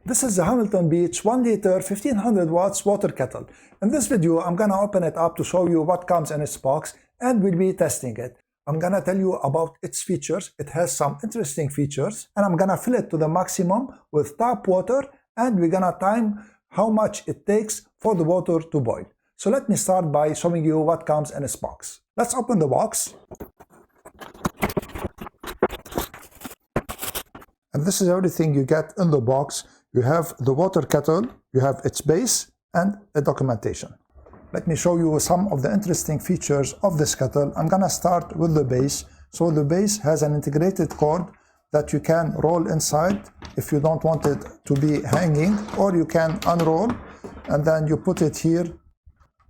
This is the Hamilton Beach 1 liter 1500 watts water kettle. In this video, I'm gonna open it up to show you what comes in its box and we'll be testing it. I'm gonna tell you about its features. It has some interesting features, and I'm gonna fill it to the maximum with tap water, and we're gonna time how much it takes for the water to boil. So let me start by showing you what comes in its box. Let's open the box. And this is everything you get in the box. You have the water kettle, you have its base, and a documentation. Let me show you some of the interesting features of this kettle. I'm gonna start with the base. So the base has an integrated cord that you can roll inside if you don't want it to be hanging, or you can unroll and then you put it here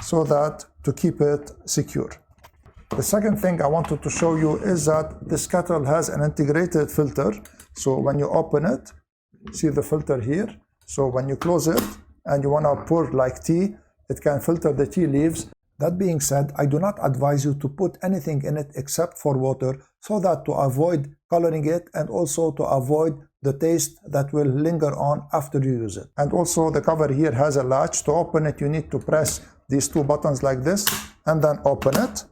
so that to keep it secure. The second thing I wanted to show you is that this kettle has an integrated filter. So when you open it, see the filter here. So when you close it and you want to pour like tea, it can filter the tea leaves. That being said, I do not advise you to put anything in it except for water, so that to avoid coloring it and also to avoid the taste that will linger on after you use it. And also the cover here has a latch. To open it, you need to press these two buttons like this and then open it.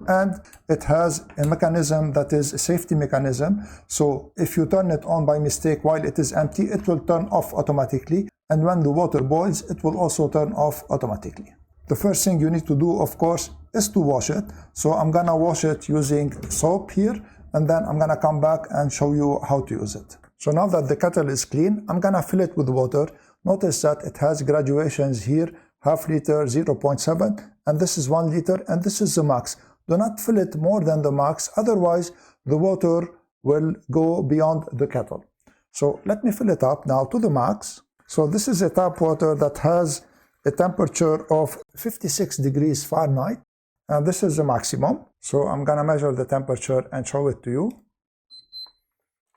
And it has a mechanism that is a safety mechanism. So if you turn it on by mistake while it is empty, it will turn off automatically. And when the water boils, it will also turn off automatically. The first thing you need to do, of course, is to wash it. So I'm gonna wash it using soap here, and then I'm gonna come back and show you how to use it. So now that the kettle is clean, I'm gonna fill it with water. Notice that it has graduations here, half liter, 0.7, and this is 1 liter, and this is the max. Do not fill it more than the max, otherwise the water will go beyond the kettle. So let me fill it up now to the max. So this is a tap water that has a temperature of 56 degrees Fahrenheit, and this is the maximum. So I'm gonna measure the temperature and show it to you.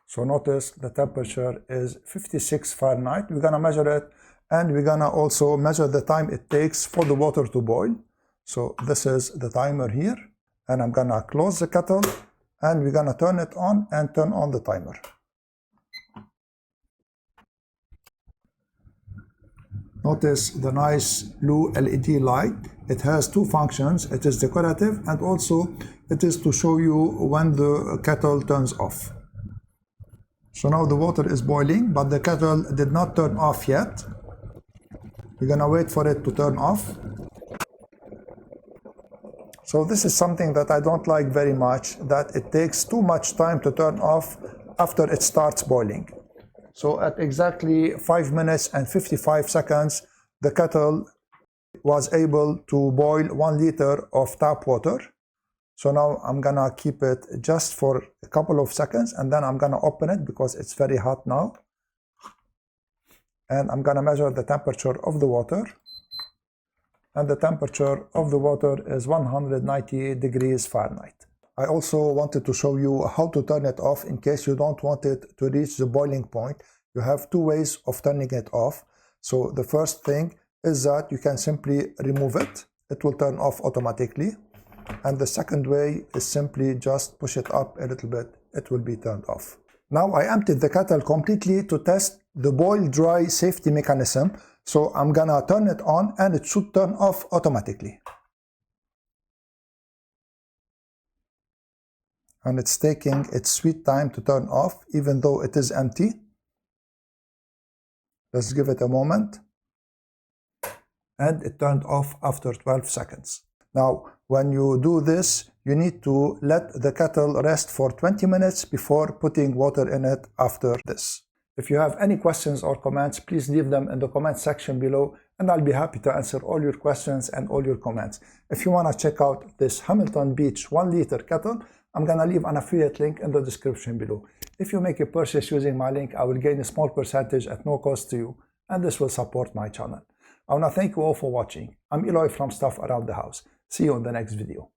So notice the temperature is 56 Fahrenheit. We're gonna measure it, and we're gonna also measure the time it takes for the water to boil. So this is the timer here, and I'm gonna close the kettle, and we're gonna turn it on and turn on the timer. Notice the nice blue LED light. It has two functions. It is decorative, and also it is to show you when the kettle turns off. So now the water is boiling, but the kettle did not turn off yet. We're gonna wait for it to turn off. So this is something that I don't like very much, that it takes too much time to turn off after it starts boiling. So at exactly 5 minutes and 55 seconds, the kettle was able to boil 1 liter of tap water. So now I'm gonna keep it just for a couple of seconds, and then I'm gonna open it because it's very hot now. And I'm gonna measure the temperature of the water. And the temperature of the water is 198 degrees Fahrenheit. I also wanted to show you how to turn it off in case you don't want it to reach the boiling point. You have two ways of turning it off. So the first thing is that you can simply remove it. It will turn off automatically. And the second way is simply just push it up a little bit. It will be turned off. Now I emptied the kettle completely to test the boil dry safety mechanism. So I'm gonna turn it on, and it should turn off automatically. And it's taking its sweet time to turn off, even though it is empty. Let's give it a moment. And it turned off after 12 seconds. Now, when you do this, you need to let the kettle rest for 20 minutes before putting water in it after this. If you have any questions or comments, please leave them in the comment section below, and I'll be happy to answer all your questions and all your comments. If you want to check out this Hamilton Beach 1 liter kettle, I'm gonna leave an affiliate link in the description below. If you make a purchase using my link, I will gain a small percentage at no cost to you, and this will support my channel. I wanna thank you all for watching. I'm Eloy from Stuff Around the House. See you in the next video.